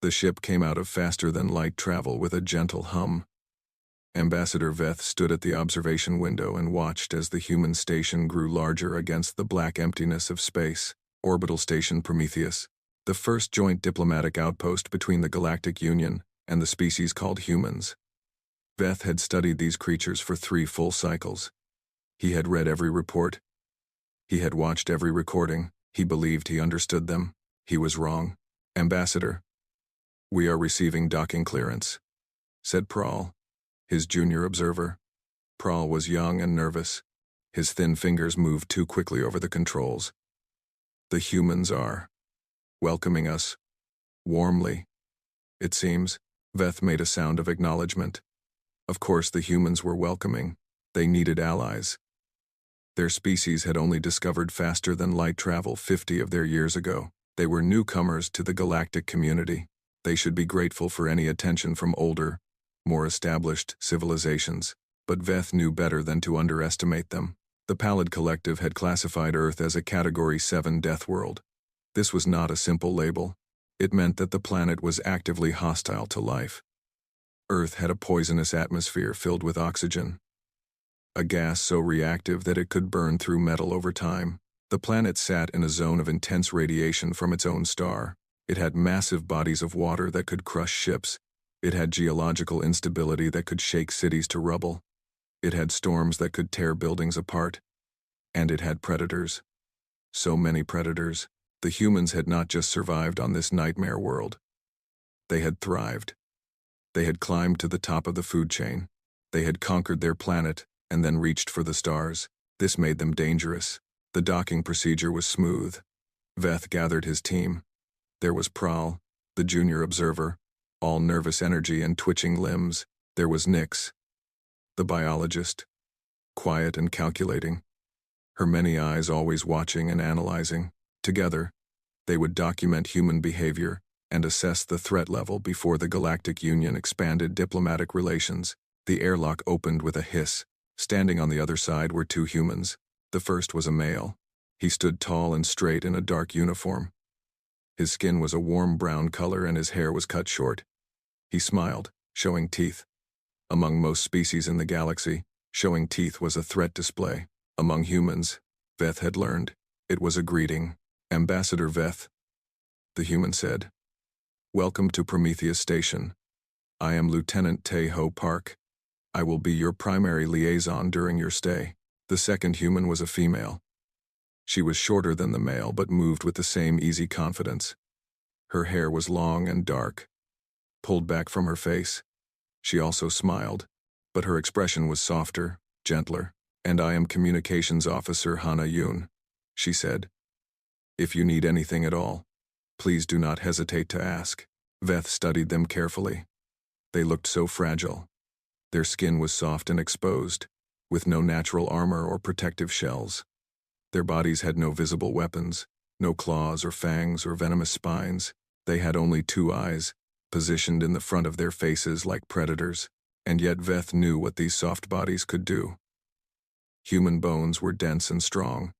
The ship came out of faster-than-light travel with a gentle hum. Ambassador Veth stood at the observation window and watched as the human station grew larger against the black emptiness of space. Orbital Station Prometheus, the first joint diplomatic outpost between the Galactic Union and the species called humans. Veth had studied these creatures for 3 full cycles. He had read every report. He had watched every recording. He believed he understood them. He was wrong. Ambassador, we are receiving docking clearance, said Prahl, his junior observer. Prahl was young and nervous. His thin fingers moved too quickly over the controls. The humans are welcoming us warmly, it seems. Veth made a sound of acknowledgement. Of course the humans were welcoming. They needed allies. Their species had only discovered faster-than-light travel 50 of their years ago. They were newcomers to the galactic community. They should be grateful for any attention from older, more established civilizations. But Veth knew better than to underestimate them. The Pallid Collective had classified Earth as a Category 7 death world. This was not a simple label. It meant that the planet was actively hostile to life. Earth had a poisonous atmosphere filled with oxygen, a gas so reactive that it could burn through metal over time. The planet sat in a zone of intense radiation from its own star. It had massive bodies of water that could crush ships. It had geological instability that could shake cities to rubble. It had storms that could tear buildings apart. And it had predators. So many predators. The humans had not just survived on this nightmare world. They had thrived. They had climbed to the top of the food chain. They had conquered their planet and then reached for the stars. This made them dangerous. The docking procedure was smooth. Veth gathered his team. There was Prahl, the junior observer, all nervous energy and twitching limbs. There was Nyx, the biologist, quiet and calculating, her many eyes always watching and analyzing. Together, they would document human behavior and assess the threat level before the Galactic Union expanded diplomatic relations. The airlock opened with a hiss. Standing on the other side were 2 humans. The first was a male. He stood tall and straight in a dark uniform. His skin was a warm brown color and his hair was cut short. He smiled, showing teeth. Among most species in the galaxy, showing teeth was a threat display. Among humans, Veth had learned, it was a greeting. Ambassador Veth, the human said. Welcome to Prometheus Station. I am Lieutenant Tae-Ho Park. I will be your primary liaison during your stay. The second human was a female. She was shorter than the male but moved with the same easy confidence. Her hair was long and dark, pulled back from her face. She also smiled, but her expression was softer, gentler. And I am Communications Officer Hana Yoon, she said. If you need anything at all, please do not hesitate to ask. Veth studied them carefully. They looked so fragile. Their skin was soft and exposed, with no natural armor or protective shells. Their bodies had no visible weapons, no claws or fangs or venomous spines. They had only 2 eyes, positioned in the front of their faces like predators. And yet Veth knew what these soft bodies could do. Human bones were dense and strong.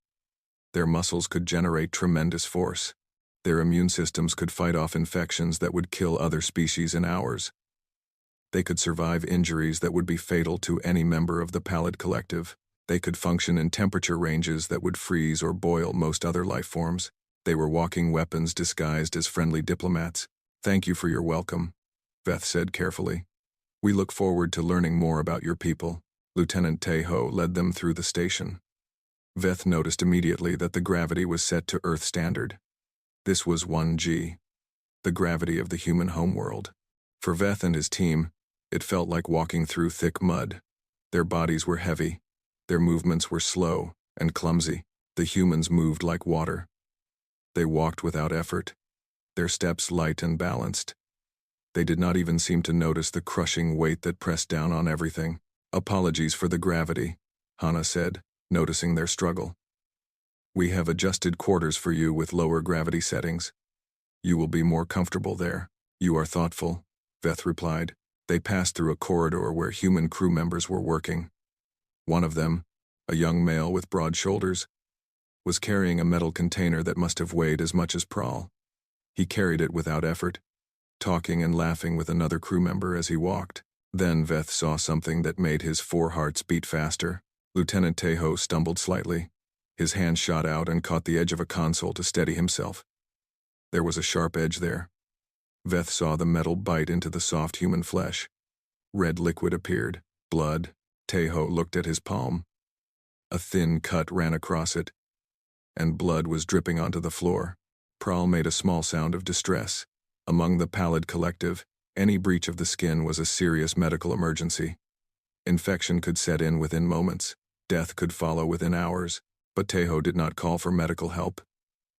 Their muscles could generate tremendous force. Their immune systems could fight off infections that would kill other species in hours. They could survive injuries that would be fatal to any member of the Pallid Collective. They could function in temperature ranges that would freeze or boil most other life forms. They were walking weapons disguised as friendly diplomats. Thank you for your welcome, Veth said carefully. We look forward to learning more about your people. Lieutenant Tae-Ho led them through the station. Veth noticed immediately that the gravity was set to Earth standard. This was 1G, the gravity of the human homeworld. For Veth and his team, it felt like walking through thick mud. Their bodies were heavy. Their movements were slow and clumsy. The humans moved like water. They walked without effort, their steps light and balanced. They did not even seem to notice the crushing weight that pressed down on everything. Apologies for the gravity, Hana said, noticing their struggle. We have adjusted quarters for you with lower gravity settings. You will be more comfortable there. You are thoughtful, Veth replied. They passed through a corridor where human crew members were working. One of them, a young male with broad shoulders, was carrying a metal container that must have weighed as much as Prahl. He carried it without effort. talking and laughing with another crew member as he walked. Then Veth saw something that made his 4 hearts beat faster. Lieutenant Tejo stumbled slightly. His hand shot out and caught the edge of a console to steady himself. There was a sharp edge there. Veth saw the metal bite into the soft human flesh. Red liquid appeared. Blood. Tejo looked at his palm. A thin cut ran across it, and blood was dripping onto the floor. Prahl made a small sound of distress. Among the pallid collective, any breach of the skin was a serious medical emergency. Infection could set in within moments. Death could follow within hours. But Tejo did not call for medical help.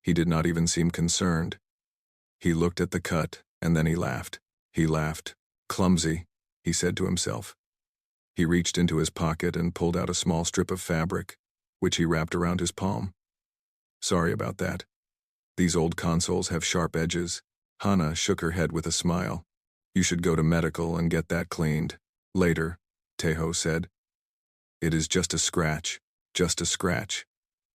He did not even seem concerned. He looked at the cut, and then he laughed. He laughed. Clumsy, he said to himself. He reached into his pocket and pulled out a small strip of fabric, which he wrapped around his palm. Sorry about that. These old consoles have sharp edges. Hana shook her head with a smile. You should go to medical and get that cleaned. Later, Tejo said. It is just a scratch. Just a scratch.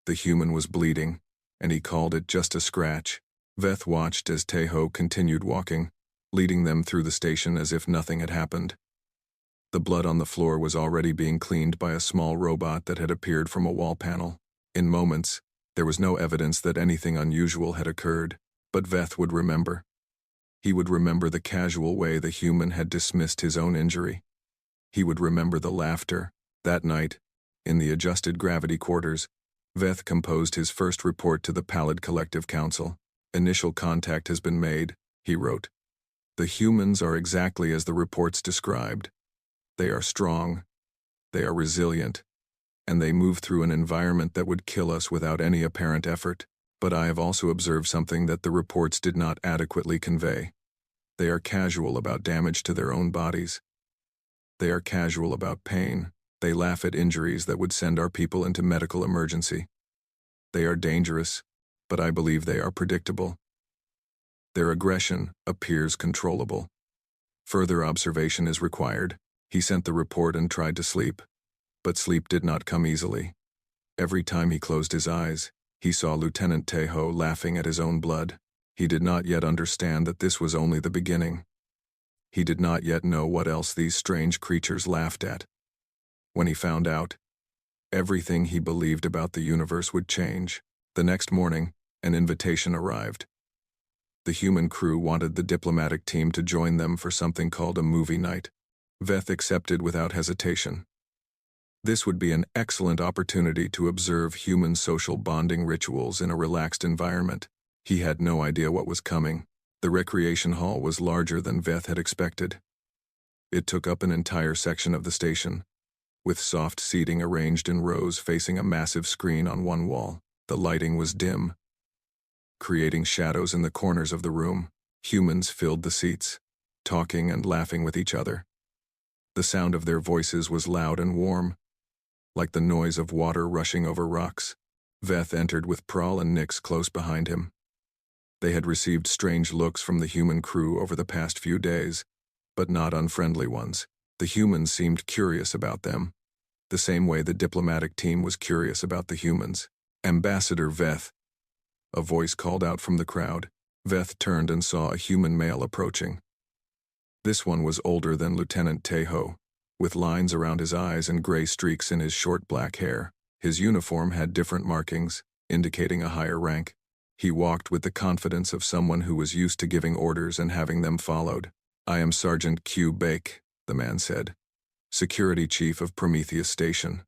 The human was bleeding, and he called it just a scratch. Veth watched as Tejo continued walking, leading them through the station as if nothing had happened. The blood on the floor was already being cleaned by a small robot that had appeared from a wall panel. In moments, there was no evidence that anything unusual had occurred, but Veth would remember. He would remember the casual way the human had dismissed his own injury. He would remember the laughter. That night, in the adjusted gravity quarters, Veth composed his first report to the Pallid Collective Council. Initial contact has been made, he wrote. The humans are exactly as the reports described. They are strong, they are resilient, and they move through an environment that would kill us without any apparent effort. But I have also observed something that the reports did not adequately convey. They are casual about damage to their own bodies. They are casual about pain. They laugh at injuries that would send our people into medical emergency. They are dangerous, but I believe they are predictable. Their aggression appears controllable. Further observation is required. He sent the report and tried to sleep, but sleep did not come easily. Every time he closed his eyes, he saw Lieutenant Tejo laughing at his own blood. He did not yet understand that this was only the beginning. He did not yet know what else these strange creatures laughed at. When he found out, everything he believed about the universe would change. The next morning, an invitation arrived. The human crew wanted the diplomatic team to join them for something called a movie night. Veth accepted without hesitation. This would be an excellent opportunity to observe human social bonding rituals in a relaxed environment. He had no idea what was coming. The recreation hall was larger than Veth had expected. It took up an entire section of the station, with soft seating arranged in rows facing a massive screen on one wall. The lighting was dim, creating shadows in the corners of the room. Humans filled the seats, talking and laughing with each other. The sound of their voices was loud and warm, like the noise of water rushing over rocks. Veth entered with Prahl and Nix close behind him. They had received strange looks from the human crew over the past few days, but not unfriendly ones. The humans seemed curious about them, the same way the diplomatic team was curious about the humans. Ambassador Veth, a voice called out from the crowd. Veth turned and saw a human male approaching. This one was older than Lieutenant Tejo, with lines around his eyes and gray streaks in his short black hair. His uniform had different markings, indicating a higher rank. He walked with the confidence of someone who was used to giving orders and having them followed. I am Sergeant Q. Bake, the man said, Security Chief of Prometheus Station.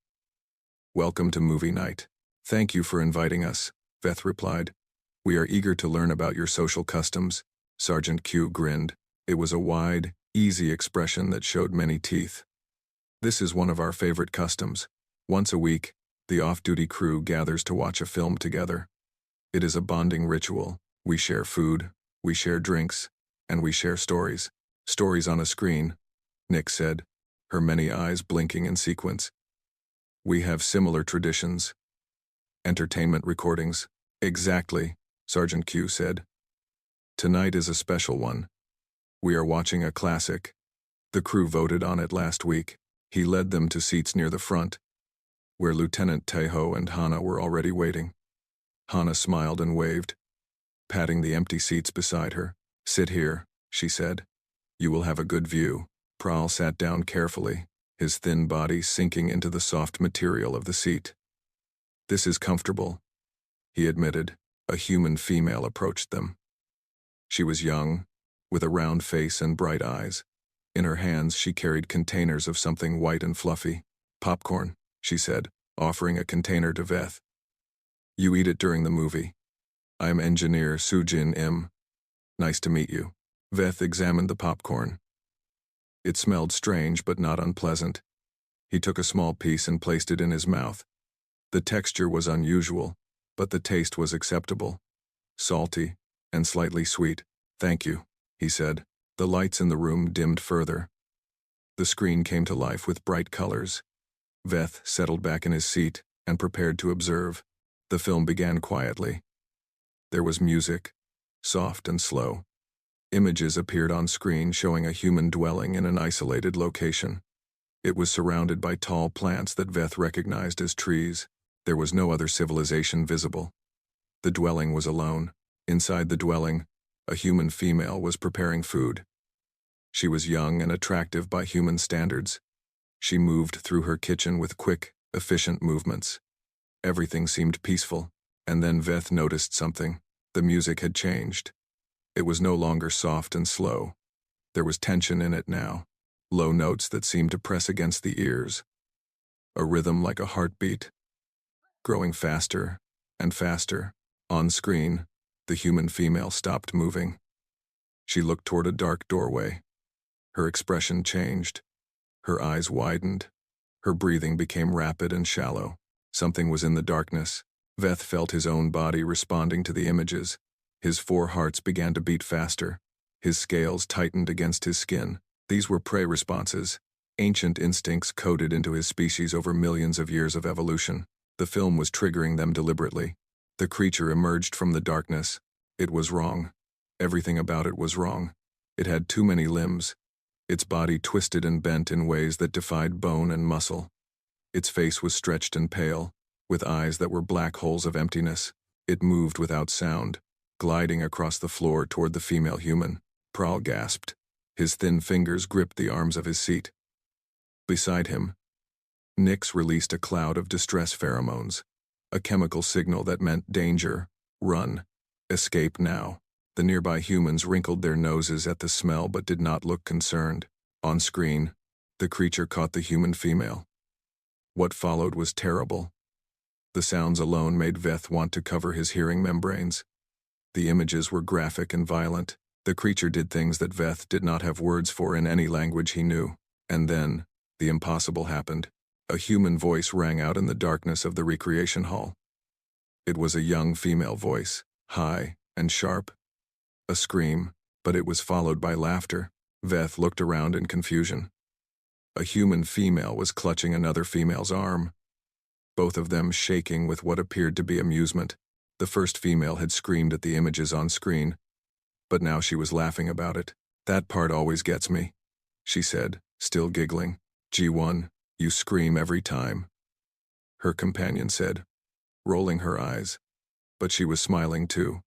Welcome to movie night. Thank you for inviting us, Veth replied. We are eager to learn about your social customs. Sergeant Q grinned. It was a wide, easy expression that showed many teeth. This is one of our favorite customs. Once a week, the off-duty crew gathers to watch a film together. It is a bonding ritual. We share food, we share drinks, and we share stories. Stories on a screen, Nick said, her many eyes blinking in sequence. We have similar traditions. Entertainment recordings. Exactly, Sergeant Q said. Tonight is a special one. We are watching a classic. The crew voted on it last week. He led them to seats near the front, where Lieutenant Tejo and Hana were already waiting. Hana smiled and waved, patting the empty seats beside her. Sit here, she said. You will have a good view. Prowl sat down carefully, his thin body sinking into the soft material of the seat. This is comfortable, he admitted. A human female approached them. She was young, with a round face and bright eyes. In her hands she carried containers of something white and fluffy. Popcorn, she said, offering a container to Veth. You eat it during the movie. I'm engineer Sujin Im. Nice to meet you. Veth examined the popcorn. It smelled strange but not unpleasant. He took a small piece and placed it in his mouth. The texture was unusual, but the taste was acceptable. Salty and slightly sweet. Thank you, he said. The lights in the room dimmed further. The screen came to life with bright colors. Veth settled back in his seat and prepared to observe. The film began quietly. There was music, soft and slow. Images appeared on screen showing a human dwelling in an isolated location. It was surrounded by tall plants that Veth recognized as trees. There was no other civilization visible. The dwelling was alone. Inside the dwelling, a human female was preparing food. She was young and attractive by human standards. She moved through her kitchen with quick, efficient movements. Everything seemed peaceful, and then Veth noticed something. The music had changed. It was no longer soft and slow. There was tension in it now, low notes that seemed to press against the ears. A rhythm like a heartbeat. Growing faster and faster. On screen, the human female stopped moving. She looked toward a dark doorway. Her expression changed. Her eyes widened. Her breathing became rapid and shallow. Something was in the darkness. Veth felt his own body responding to the images. His 4 hearts began to beat faster. His scales tightened against his skin. These were prey responses, ancient instincts coded into his species over millions of years of evolution. The film was triggering them deliberately. The creature emerged from the darkness. It was wrong. Everything about it was wrong. It had too many limbs. Its body twisted and bent in ways that defied bone and muscle. Its face was stretched and pale, with eyes that were black holes of emptiness. It moved without sound, gliding across the floor toward the female human. Prowl gasped. His thin fingers gripped the arms of his seat. Beside him, Nyx released a cloud of distress pheromones, a chemical signal that meant danger, run, escape now. The nearby humans wrinkled their noses at the smell but did not look concerned. On screen, the creature caught the human female. What followed was terrible. The sounds alone made Veth want to cover his hearing membranes. The images were graphic and violent. The creature did things that Veth did not have words for in any language he knew. And then, the impossible happened. A human voice rang out in the darkness of the recreation hall. It was a young female voice, high and sharp. A scream, but it was followed by laughter. Veth looked around in confusion. A human female was clutching another female's arm, both of them shaking with what appeared to be amusement. The first female had screamed at the images on screen, but now she was laughing about it. That part always gets me, she said, still giggling. G1, you scream every time, her companion said, rolling her eyes. But she was smiling too.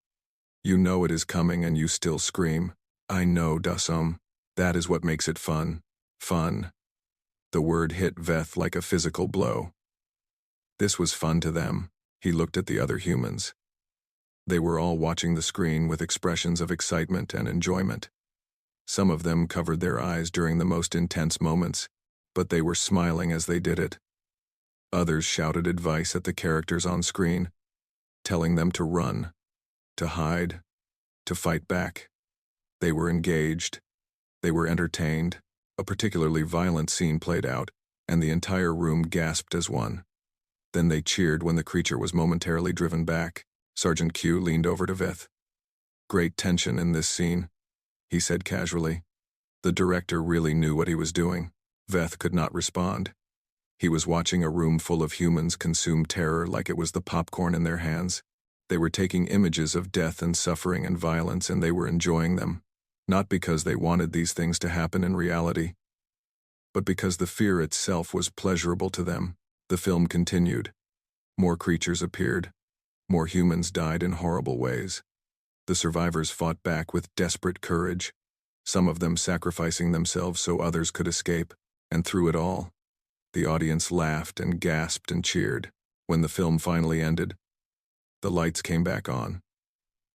You know it is coming and you still scream. I know, Dasum. That is what makes it fun. Fun. The word hit Veth like a physical blow. This was fun to them. He looked at the other humans. They were all watching the screen with expressions of excitement and enjoyment. Some of them covered their eyes during the most intense moments, but they were smiling as they did it. Others shouted advice at the characters on screen, telling them to run, to hide, to fight back. They were engaged. They were entertained. A particularly violent scene played out, and the entire room gasped as one. Then they cheered when the creature was momentarily driven back. Sergeant Q leaned over to Veth. Great tension in this scene, he said casually. The director really knew what he was doing. Veth could not respond. He was watching a room full of humans consume terror like it was the popcorn in their hands. They were taking images of death and suffering and violence, and they were enjoying them, not because they wanted these things to happen in reality, but because the fear itself was pleasurable to them. The film continued. More creatures appeared. More humans died in horrible ways. The survivors fought back with desperate courage. some of them sacrificing themselves so others could escape, and through it all, the audience laughed and gasped and cheered. When the film finally ended, the lights came back on.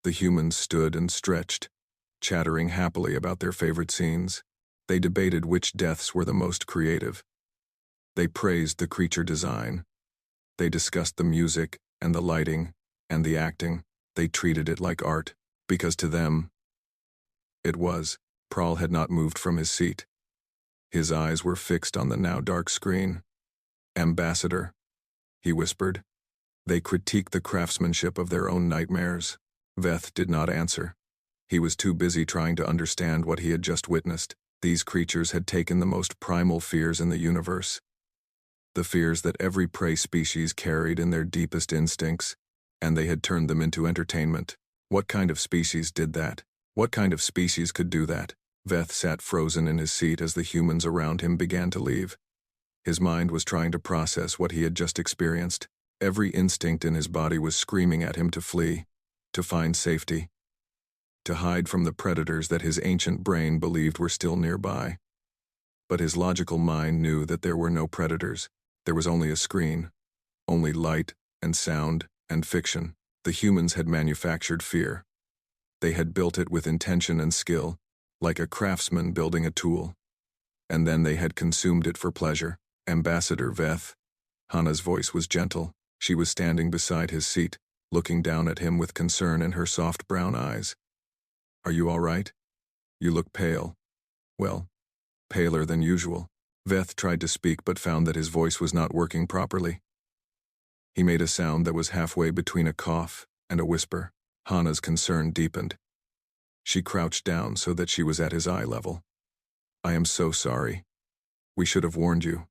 The humans stood and stretched, chattering happily about their favorite scenes. They debated which deaths were the most creative. They praised the creature design. They discussed the music and the lighting and the acting. They treated it like art, because to them, it was. Prahl had not moved from his seat. His eyes were fixed on the now dark screen. "Ambassador," he whispered. "They critique the craftsmanship of their own nightmares." Veth did not answer. He was too busy trying to understand what he had just witnessed. These creatures had taken the most primal fears in the universe, the fears that every prey species carried in their deepest instincts, and they had turned them into entertainment. What kind of species did that? What kind of species could do that? Veth sat frozen in his seat as the humans around him began to leave. His mind was trying to process what he had just experienced. Every instinct in his body was screaming at him to flee, to find safety, to hide from the predators that his ancient brain believed were still nearby. But his logical mind knew that there were no predators. There was only a screen, only light and sound and fiction. The humans had manufactured fear. They had built it with intention and skill, like a craftsman building a tool. And then they had consumed it for pleasure. "Ambassador Veth." Hannah's voice was gentle. She was standing beside his seat, looking down at him with concern in her soft brown eyes. "Are you all right? You look pale." "Well, paler than usual." Veth tried to speak but found that his voice was not working properly. He made a sound that was halfway between a cough and a whisper. Hannah's concern deepened. She crouched down so that she was at his eye level. "I am so sorry. We should have warned you.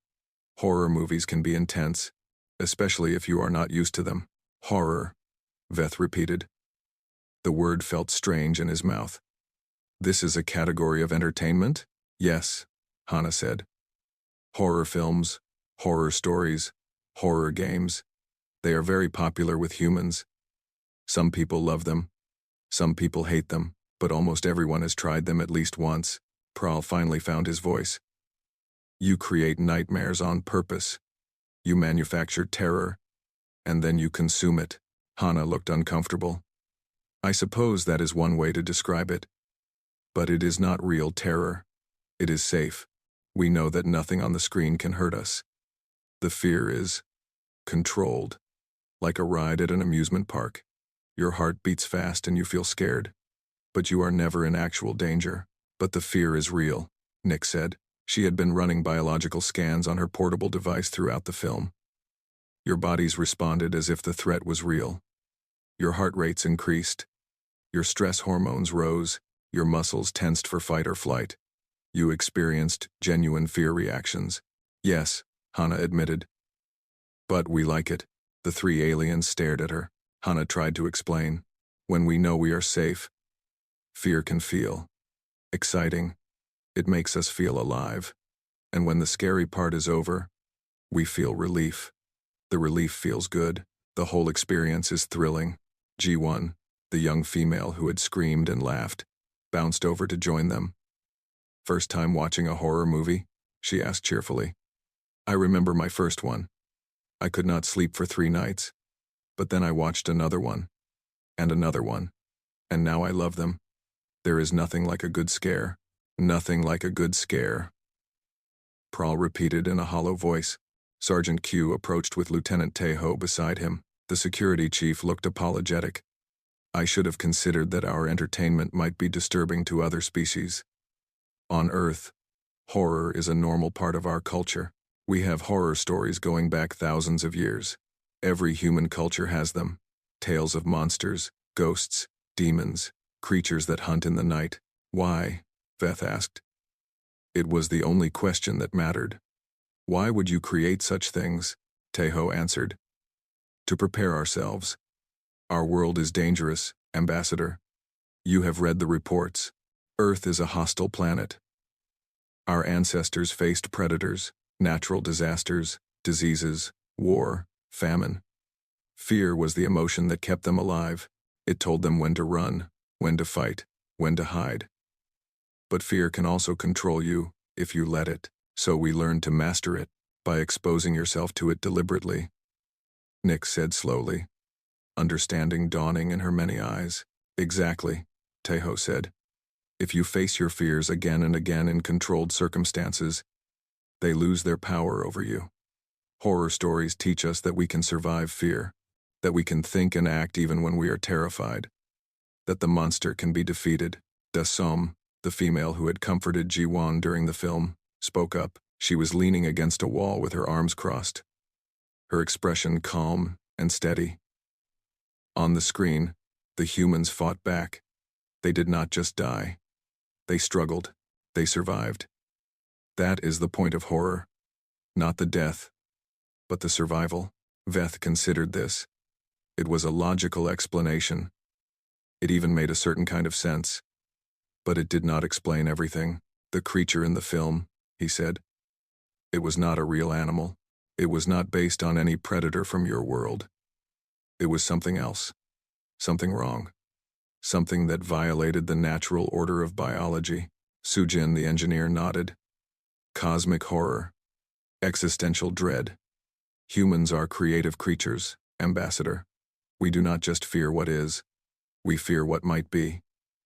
Horror movies can be intense, especially if you are not used to them." "Horror," Veth repeated. The word felt strange in his mouth. "This is a category of entertainment?" "Yes," Hannah said. "Horror films, horror stories, horror games. They are very popular with humans. Some people love them. Some people hate them, but almost everyone has tried them at least once." Prahl finally found his voice. "You create nightmares on purpose. You manufacture terror, and then you consume it." Hannah looked uncomfortable. "I suppose that is one way to describe it. But it is not real terror. It is safe. We know that nothing on the screen can hurt us. The fear is controlled, like a ride at an amusement park. Your heart beats fast and you feel scared, but you are never in actual danger. But the fear is real," Nick said. She had been running biological scans on her portable device throughout the film. "Your bodies responded as if the threat was real. Your heart rates increased. Your stress hormones rose. Your muscles tensed for fight or flight. You experienced genuine fear reactions." "Yes," Hannah admitted. "But we like it." The three aliens stared at her. Hannah tried to explain. "When we know we are safe, fear can feel exciting. It makes us feel alive. And when the scary part is over, we feel relief. The relief feels good. The whole experience is thrilling." G1, the young female who had screamed and laughed, bounced over to join them. "First time watching a horror movie?" she asked cheerfully. "I remember my first one. I could not sleep for 3 nights. But then I watched another one, and now I love them. There is nothing like a good scare. Nothing like a good scare." Prahl repeated in a hollow voice. Sergeant Q approached with Lieutenant Tejo beside him. The security chief looked apologetic. "I should have considered that our entertainment might be disturbing to other species. On Earth, horror is a normal part of our culture. We have horror stories going back thousands of years. Every human culture has them. Tales of monsters, ghosts, demons, creatures that hunt in the night." "Why?" Veth asked. It was the only question that mattered. "Why would you create such things?" Tejo answered. "To prepare ourselves. Our world is dangerous, Ambassador. You have read the reports. Earth is a hostile planet. Our ancestors faced predators, natural disasters, diseases, war, famine. Fear was the emotion that kept them alive. It told them when to run, when to fight, when to hide. But fear can also control you, if you let it. So we learn to master it, by exposing yourself to it deliberately. Nick said slowly, understanding dawning in her many eyes. Exactly, Tejo said. If you face your fears again and again in controlled circumstances, they lose their power over you. Horror stories teach us that we can survive fear, that we can think and act even when we are terrified, that the monster can be defeated. Da-som, the female who had comforted Ji-won during the film, spoke up. She was leaning against a wall with her arms crossed, her expression calm and steady. On the screen, the humans fought back. They did not just die. They struggled. They survived. That is the point of horror. Not the death, but the survival. Veth considered this. It was a logical explanation. It even made a certain kind of sense. But it did not explain everything. The creature in the film, he said. It was not a real animal. It was not based on any predator from your world. It was something else. Something wrong. Something that violated the natural order of biology. Sujin, the engineer, nodded. Cosmic horror. Existential dread. Humans are creative creatures, Ambassador. We do not just fear what is. We fear what might be.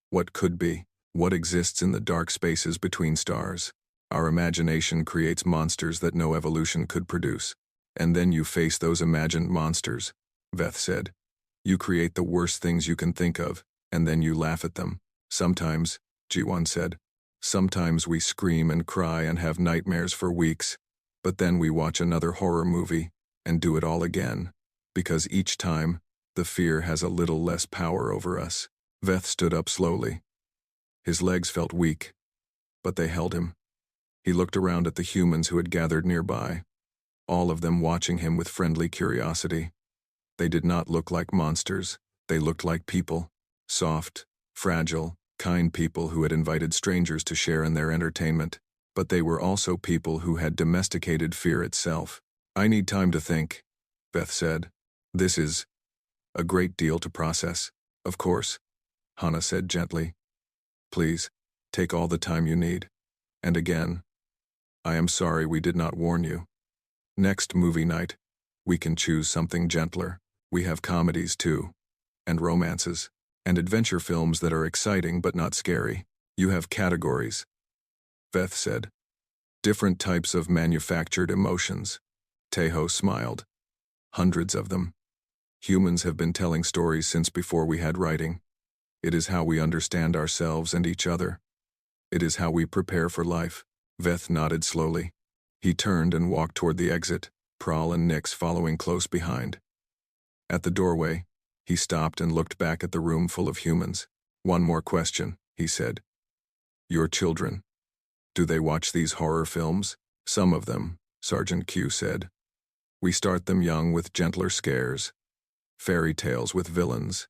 What could be. What exists in the dark spaces between stars. Our imagination creates monsters that no evolution could produce. And then you face those imagined monsters, Veth said. You create the worst things you can think of, and then you laugh at them. Sometimes, Ji-won said. Sometimes we scream and cry and have nightmares for weeks, but then we watch another horror movie and do it all again, because each time, the fear has a little less power over us. Veth stood up slowly. His legs felt weak, but they held him. He looked around at the humans who had gathered nearby, all of them watching him with friendly curiosity. They did not look like monsters. They looked like people. Soft, fragile, kind people who had invited strangers to share in their entertainment. But they were also people who had domesticated fear itself. I need time to think, Veth said. This is a great deal to process. Of course, Hana said gently. Please, take all the time you need. And again, I am sorry we did not warn you. Next movie night, we can choose something gentler. We have comedies too, and romances, and adventure films that are exciting but not scary. You have categories, Veth said. Different types of manufactured emotions. Tejo smiled. Hundreds of them. Humans have been telling stories since before we had writing. It is how we understand ourselves and each other. It is how we prepare for life. Veth nodded slowly. He turned and walked toward the exit, Prahl and Nix following close behind. At the doorway, he stopped and looked back at the room full of humans. One more question, he said. Your children. Do they watch these horror films? Some of them, Sergeant Q said. We start them young with gentler scares. Fairy tales with villains.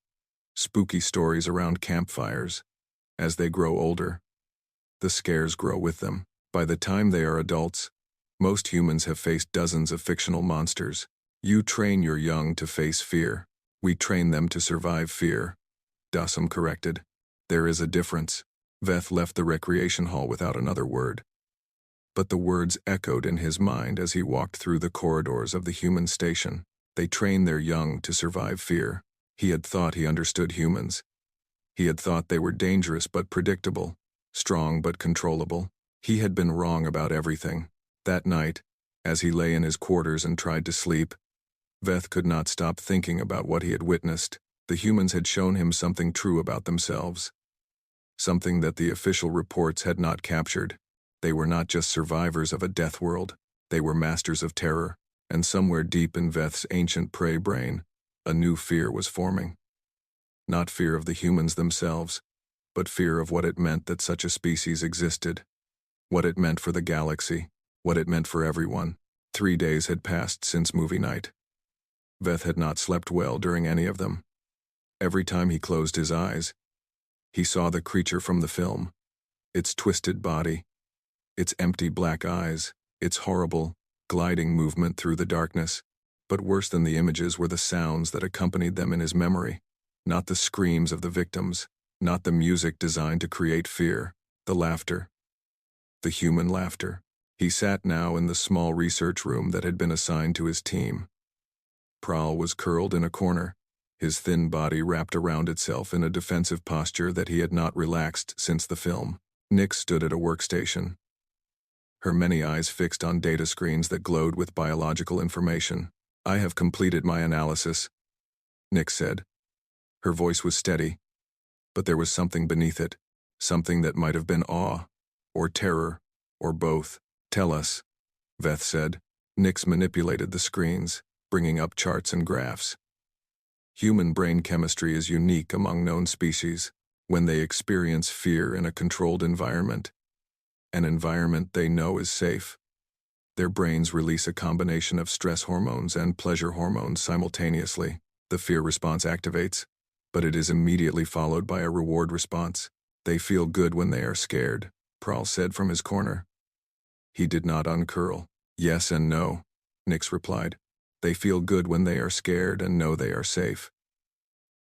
Spooky stories around campfires. As they grow older, the scares grow with them. By the time they are adults, most humans have faced dozens of fictional monsters. You train your young to face fear. We train them to survive fear. Dassam corrected. There is a difference. Veth left the recreation hall without another word. But the words echoed in his mind as he walked through the corridors of the human station. They train their young to survive fear. He had thought he understood humans. He had thought they were dangerous but predictable, strong but controllable. He had been wrong about everything. That night, as he lay in his quarters and tried to sleep, Veth could not stop thinking about what he had witnessed. The humans had shown him something true about themselves. Something that the official reports had not captured. They were not just survivors of a death world. They were masters of terror. And somewhere deep in Veth's ancient prey brain, a new fear was forming. Not fear of the humans themselves, but fear of what it meant that such a species existed. What it meant for the galaxy. What it meant for everyone. 3 days had passed since movie night. Veth had not slept well during any of them. Every time he closed his eyes, he saw the creature from the film. Its twisted body, its empty black eyes, its horrible, gliding movement through the darkness. But worse than the images were the sounds that accompanied them in his memory. Not the screams of the victims, not the music designed to create fear, The laughter. The human laughter. He sat now in the small research room that had been assigned to his team. Prowl was curled in a corner, his thin body wrapped around itself in a defensive posture that he had not relaxed since the film. Nyx stood at a workstation, her many eyes fixed on data screens that glowed with biological information. "I have completed my analysis," Nyx said. Her voice was steady, but there was something beneath it, something that might have been awe, or terror, or both. "Tell us," Veth said. Nyx manipulated the screens, bringing up charts and graphs. Human brain chemistry is unique among known species. When they experience fear in a controlled environment, an environment they know is safe, their brains release a combination of stress hormones and pleasure hormones simultaneously. The fear response activates, but it is immediately followed by a reward response. "They feel good when they are scared," Prowl said from his corner. He did not uncurl. "Yes and no," Nyx replied. "They feel good when they are scared and know they are safe.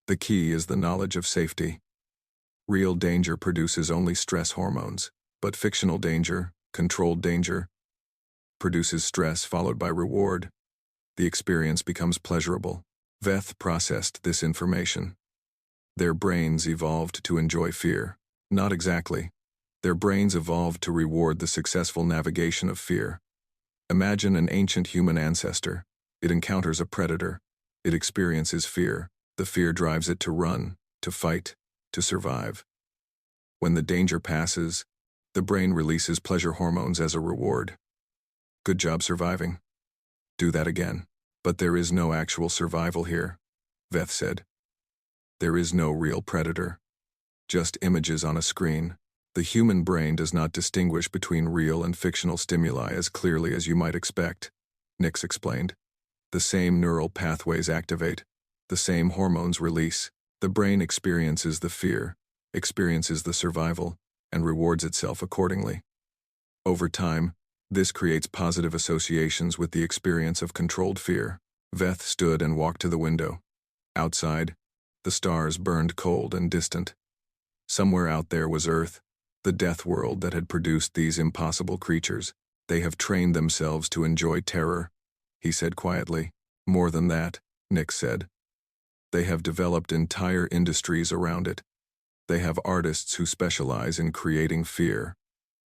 The key is the knowledge of safety. Real danger produces only stress hormones, but fictional danger, controlled danger, produces stress followed by reward. The experience becomes pleasurable." Veth processed this information. Their brains evolved to enjoy fear. Not exactly. Their brains evolved to reward the successful navigation of fear. Imagine an ancient human ancestor. It encounters a predator. It experiences fear. The fear drives it to run, to fight, to survive. When the danger passes, the brain releases pleasure hormones as a reward. "Good job surviving. Do that again." "But there is no actual survival here," Veth said. "There is no real predator. Just images on a screen. The human brain does not distinguish between real and fictional stimuli as clearly as you might expect," Nyx explained. "The same neural pathways activate. The same hormones release. The brain experiences the fear, experiences the survival, and rewards itself accordingly. Over time, this creates positive associations with the experience of controlled fear." Veth stood and walked to the window. Outside, the stars burned cold and distant. Somewhere out there was Earth, the death world that had produced these impossible creatures. "They have trained themselves to enjoy terror," he said quietly. "More than that," Nyx said. "They have developed entire industries around it. They have artists who specialize in creating fear.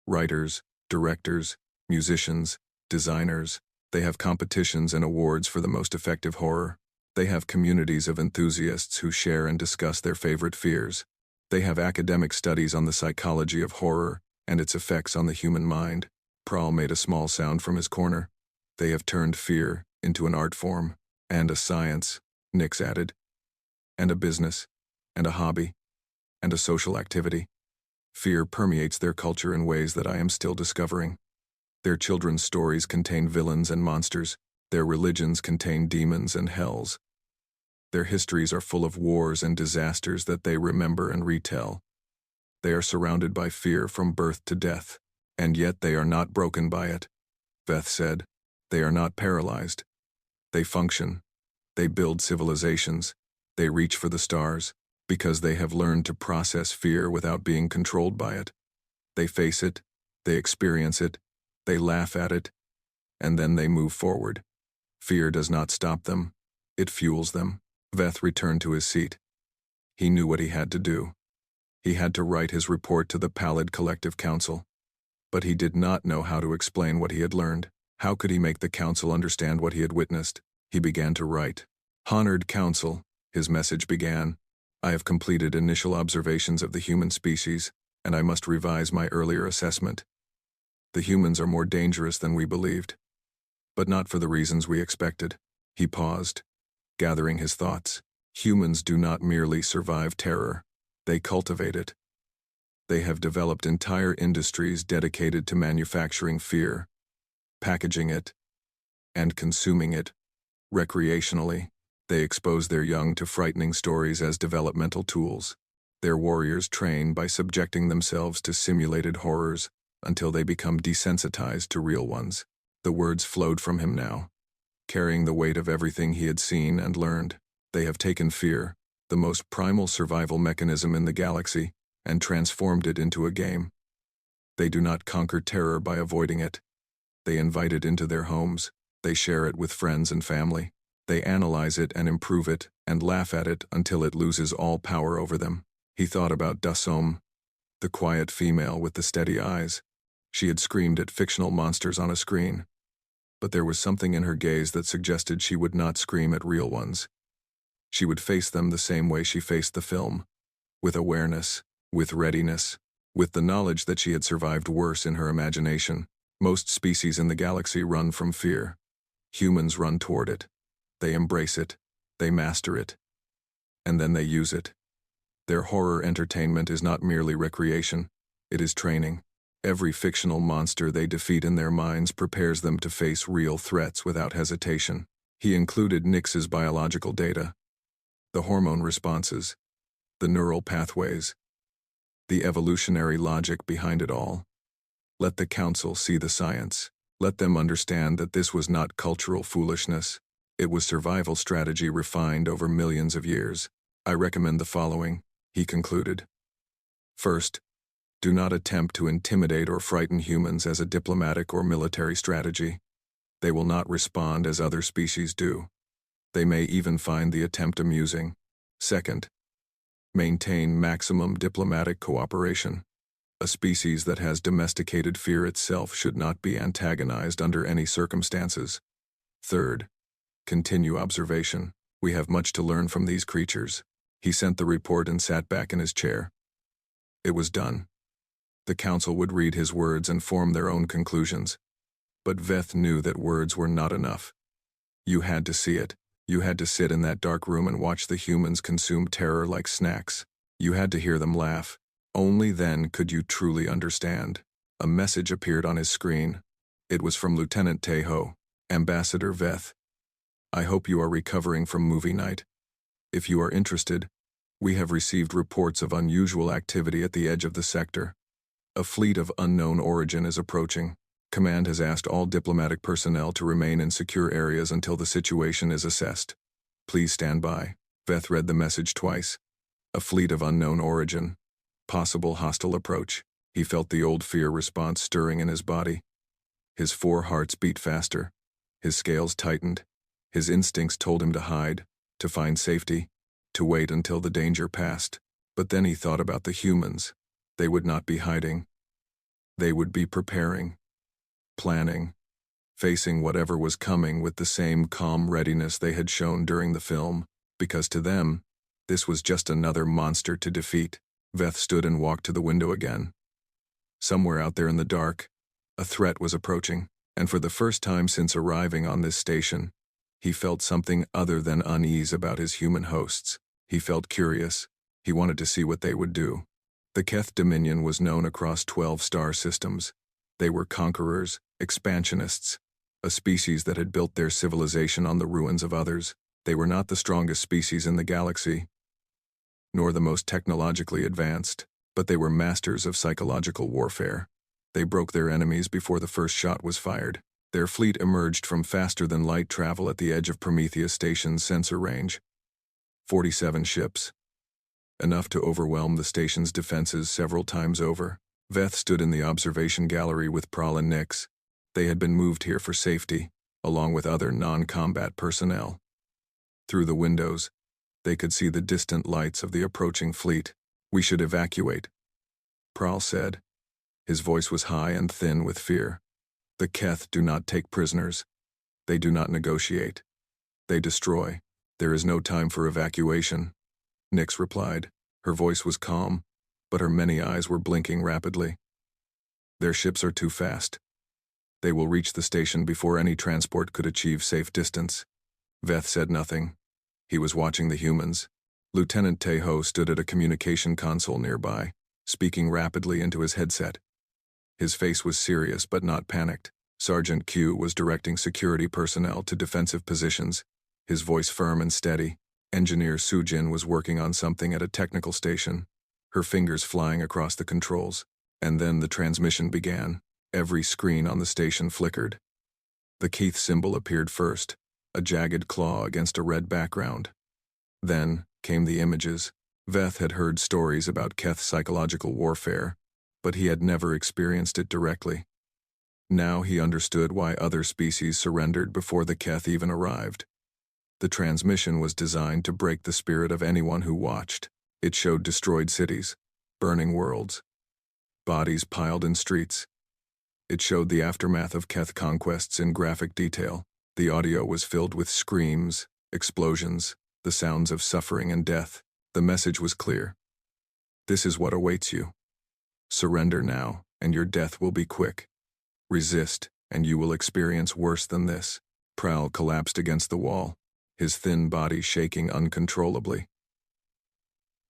Writers, directors, musicians, designers. They have competitions and awards for the most effective horror. They have communities of enthusiasts who share and discuss their favorite fears. They have academic studies on the psychology of horror and its effects on the human mind." Prowl made a small sound from his corner. "They have turned fear into an art form, and a science," Nyx added. "And a business, and a hobby, and a social activity. Fear permeates their culture in ways that I am still discovering. Their children's stories contain villains and monsters. Their religions contain demons and hells. Their histories are full of wars and disasters that they remember and retell. They are surrounded by fear from birth to death, and yet they are not broken by it," Veth said. "They are not paralyzed. They function. They build civilizations. They reach for the stars, because they have learned to process fear without being controlled by it. They face it, they experience it, they laugh at it, and then they move forward. Fear does not stop them. It fuels them." Veth returned to his seat. He knew what he had to do. He had to write his report to the Pallid Collective Council. But he did not know how to explain what he had learned. How could he make the council understand what he had witnessed? He began to write. "Honored Council," his message began. "I have completed initial observations of the human species, and I must revise my earlier assessment. The humans are more dangerous than we believed, but not for the reasons we expected." He paused, gathering his thoughts. "Humans do not merely survive terror, they cultivate it. They have developed entire industries dedicated to manufacturing fear, packaging it, and consuming it recreationally. They expose their young to frightening stories as developmental tools. Their warriors train by subjecting themselves to simulated horrors until they become desensitized to real ones." The words flowed from him now, carrying the weight of everything he had seen and learned. They have taken fear, the most primal survival mechanism in the galaxy, and transformed it into a game. They do not conquer terror by avoiding it. They invite it into their homes. They share it with friends and family. They analyze it and improve it and laugh at it until it loses all power over them. He thought about Dassom, the quiet female with the steady eyes. She had screamed at fictional monsters on a screen, but there was something in her gaze that suggested she would not scream at real ones. She would face them the same way she faced the film, with awareness, with readiness, with the knowledge that she had survived worse in her imagination. Most species in the galaxy run from fear. Humans run toward it. They embrace it. They master it. And then they use it. Their horror entertainment is not merely recreation. It is training. Every fictional monster they defeat in their minds prepares them to face real threats without hesitation. He included Nyx's biological data, the hormone responses, the neural pathways, the evolutionary logic behind it all. Let the council see the science. Let them understand that this was not cultural foolishness. It was survival strategy refined over millions of years. I recommend the following, he concluded. First, do not attempt to intimidate or frighten humans as a diplomatic or military strategy. They will not respond as other species do. They may even find the attempt amusing. Second, maintain maximum diplomatic cooperation. A species that has domesticated fear itself should not be antagonized under any circumstances. Third, continue observation. We have much to learn from these creatures. He sent the report and sat back in his chair. It was done. The council would read his words and form their own conclusions. But Veth knew that words were not enough. You had to see it. You had to sit in that dark room and watch the humans consume terror like snacks. You had to hear them laugh. Only then could you truly understand. A message appeared on his screen. It was from Lieutenant Tejo, Ambassador Veth. I hope you are recovering from movie night. If you are interested, we have received reports of unusual activity at the edge of the sector. A fleet of unknown origin is approaching. Command has asked all diplomatic personnel to remain in secure areas until the situation is assessed. Please stand by. Veth read the message twice. A fleet of unknown origin. Possible hostile approach. He felt the old fear response stirring in his body. His 4 hearts beat faster. His scales tightened. His instincts told him to hide, to find safety, to wait until the danger passed. But then he thought about the humans. They would not be hiding. They would be preparing, planning, facing whatever was coming with the same calm readiness they had shown during the film, because to them, this was just another monster to defeat. Veth stood and walked to the window again. Somewhere out there in the dark, a threat was approaching, and for the first time since arriving on this station, he felt something other than unease about his human hosts. He felt curious. He wanted to see what they would do. The Keth Dominion was known across 12 star systems. They were conquerors, expansionists, a species that had built their civilization on the ruins of others. They were not the strongest species in the galaxy, nor the most technologically advanced, but they were masters of psychological warfare. They broke their enemies before the first shot was fired. Their fleet emerged from faster-than-light travel at the edge of Prometheus Station's sensor range. 47 ships. Enough to overwhelm the station's defenses several times over. Veth stood in the observation gallery with Pral and Nyx. They had been moved here for safety, along with other non-combat personnel. Through the windows, they could see the distant lights of the approaching fleet. We should evacuate, Pral said. His voice was high and thin with fear. The Keth do not take prisoners. They do not negotiate. They destroy. There is no time for evacuation, Nyx replied. Her voice was calm, but her many eyes were blinking rapidly. Their ships are too fast. They will reach the station before any transport could achieve safe distance. Veth said nothing. He was watching the humans. Lieutenant Tejo stood at a communication console nearby, speaking rapidly into his headset. His face was serious but not panicked. Sergeant Q was directing security personnel to defensive positions, his voice firm and steady. Engineer Sujin was working on something at a technical station, her fingers flying across the controls. And then the transmission began. Every screen on the station flickered. The Keith symbol appeared first, a jagged claw against a red background. Then came the images. Veth had heard stories about Keth psychological warfare, but he had never experienced it directly. Now he understood why other species surrendered before the Keth even arrived. The transmission was designed to break the spirit of anyone who watched. It showed destroyed cities, burning worlds, bodies piled in streets. It showed the aftermath of Keth conquests in graphic detail. The audio was filled with screams, explosions, the sounds of suffering and death. The message was clear. This is what awaits you. Surrender now, and your death will be quick. Resist, and you will experience worse than this. Prowl collapsed against the wall, his thin body shaking uncontrollably.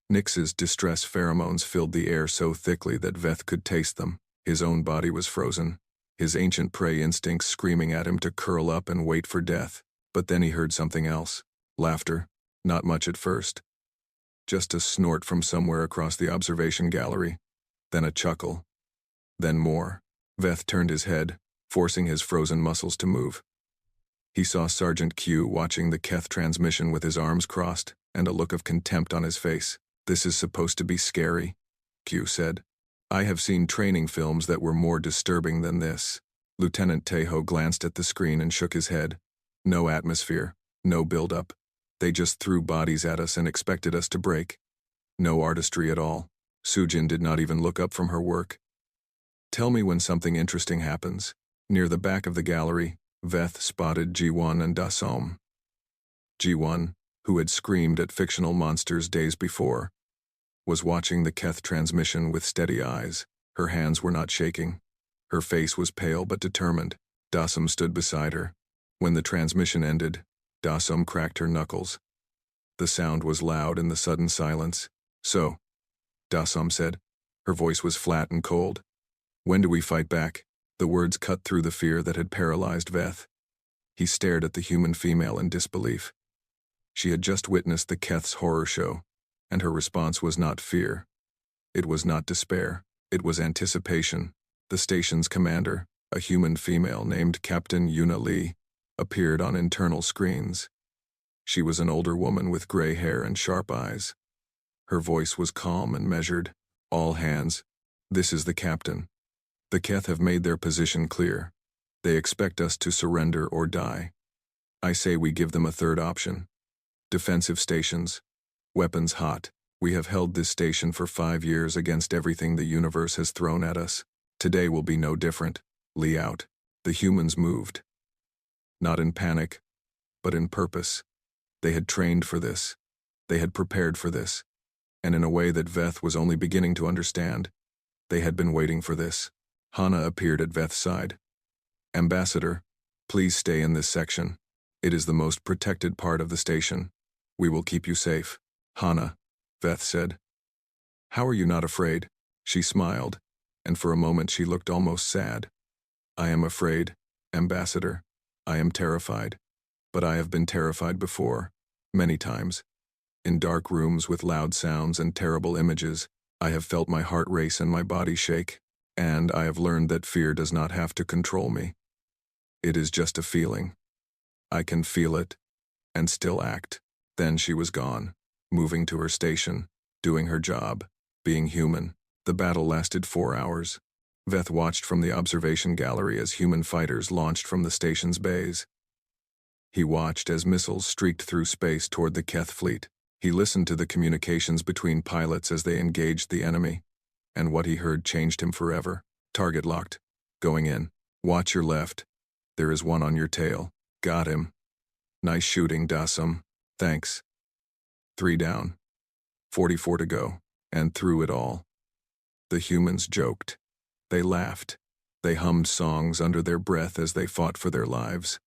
Nyx's distress pheromones filled the air so thickly that Veth could taste them. His own body was frozen, his ancient prey instincts screaming at him to curl up and wait for death. But then he heard something else. Laughter. Not much at first. Just a snort from somewhere across the observation gallery. Then a chuckle. Then more. Veth turned his head, forcing his frozen muscles to move. He saw Sergeant Q watching the Keth transmission with his arms crossed and a look of contempt on his face. "This is supposed to be scary," Q said. "I have seen training films that were more disturbing than this." Lieutenant Tejo glanced at the screen and shook his head. No atmosphere, no build-up. They just threw bodies at us and expected us to break. No artistry at all. Sujin did not even look up from her work. "Tell me when something interesting happens." Near the back of the gallery, Veth spotted Ji-won and Da-som. Ji-won, who had screamed at fictional monsters days before, was watching the Keth transmission with steady eyes. Her hands were not shaking. Her face was pale but determined. Da-som stood beside her. When the transmission ended, Da-som cracked her knuckles. The sound was loud in the sudden silence. "So," Da-som said. Her voice was flat and cold. "When do we fight back?" The words cut through the fear that had paralyzed Veth. He stared at the human female in disbelief. She had just witnessed the Keth's horror show, and her response was not fear. It was not despair. It was anticipation. The station's commander, a human female named Captain Yuna Lee, appeared on internal screens. She was an older woman with gray hair and sharp eyes. Her voice was calm and measured. "All hands. This is the captain. The Keth have made their position clear. They expect us to surrender or die. I say we give them a third option. Defensive stations. Weapons hot. We have held this station for 5 years against everything the universe has thrown at us. Today will be no different." Lee out. The humans moved. Not in panic, but in purpose. They had trained for this. They had prepared for this. And in a way that Veth was only beginning to understand, they had been waiting for this. Hana appeared at Veth's side. "Ambassador, please stay in this section. It is the most protected part of the station. We will keep you safe." "Hana," Veth said. "How are you not afraid?" She smiled, and for a moment she looked almost sad. "I am afraid, Ambassador. I am terrified. But I have been terrified before, many times. In dark rooms with loud sounds and terrible images, I have felt my heart race and my body shake, and I have learned that fear does not have to control me. It is just a feeling. I can feel it, and still act." Then she was gone, moving to her station, doing her job, being human. The battle lasted 4 hours. Veth watched from the observation gallery as human fighters launched from the station's bays. He watched as missiles streaked through space toward the Keth fleet. He listened to the communications between pilots as they engaged the enemy, and what he heard changed him forever. "Target locked. Going in. Watch your left. There is one on your tail. Got him. Nice shooting, Da-som. Thanks. 3 down. 44 to go." And through it all, the humans joked. They laughed. They hummed songs under their breath as they fought for their lives.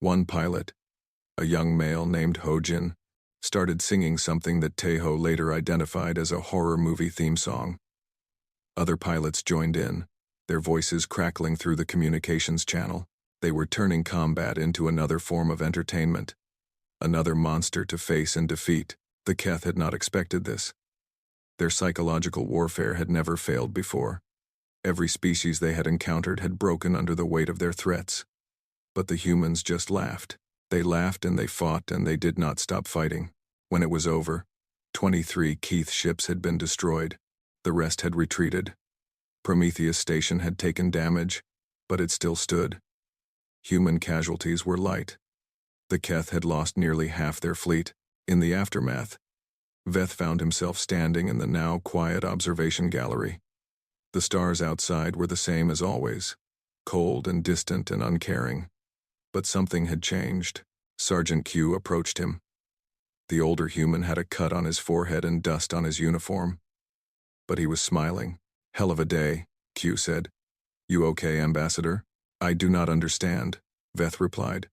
One pilot, a young male named Ho-jin, started singing something that Tejo later identified as a horror movie theme song. Other pilots joined in, their voices crackling through the communications channel. They were turning combat into another form of entertainment, another monster to face and defeat. The Keth had not expected this. Their psychological warfare had never failed before. Every species they had encountered had broken under the weight of their threats. But the humans just laughed. They laughed and they fought and they did not stop fighting. When it was over, 23 Keith ships had been destroyed. The rest had retreated. Prometheus Station had taken damage, but it still stood. Human casualties were light. The Keth had lost nearly half their fleet. In the aftermath, Veth found himself standing in the now quiet observation gallery. The stars outside were the same as always, cold and distant and uncaring. But something had changed. Sergeant Q approached him. The older human had a cut on his forehead and dust on his uniform. But he was smiling. "Hell of a day," Q said. "You okay, Ambassador?" "I do not understand," Veth replied.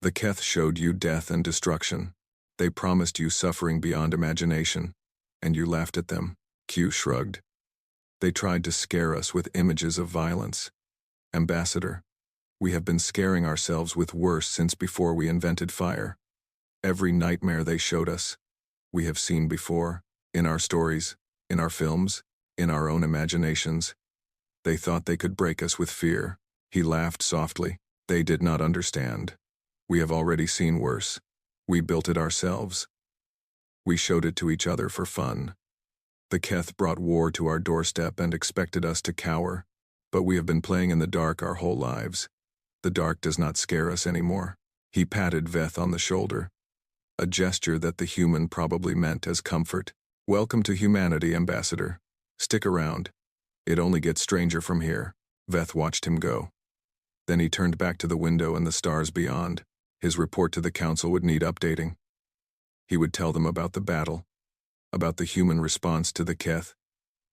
"The Keth showed you death and destruction. They promised you suffering beyond imagination, and you laughed at them." Q shrugged. "They tried to scare us with images of violence. Ambassador, we have been scaring ourselves with worse since before we invented fire. Every nightmare they showed us, we have seen before, in our stories, in our films, in our own imaginations. They thought they could break us with fear." He laughed softly. "They did not understand. We have already seen worse. We built it ourselves. We showed it to each other for fun. The Keth brought war to our doorstep and expected us to cower, but we have been playing in the dark our whole lives. The dark does not scare us anymore." He patted Veth on the shoulder, a gesture that the human probably meant as comfort. "Welcome to humanity, Ambassador. Stick around. It only gets stranger from here." Veth watched him go. Then he turned back to the window and the stars beyond. His report to the council would need updating. He would tell them about the battle, about the human response to the Keth,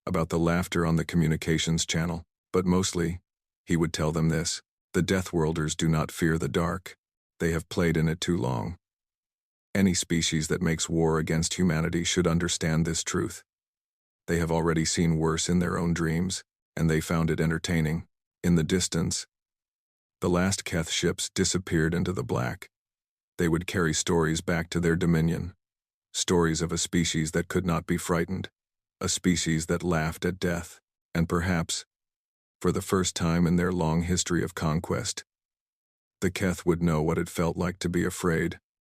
about the laughter on the communications channel, but mostly, he would tell them this: the Deathworlders do not fear the dark. They have played in it too long. Any species that makes war against humanity should understand this truth. They have already seen worse in their own dreams, and they found it entertaining. In the distance, the last Keth ships disappeared into the black. They would carry stories back to their dominion. Stories of a species that could not be frightened, a species that laughed at death, and perhaps, for the first time in their long history of conquest, the Keth would know what it felt like to be afraid.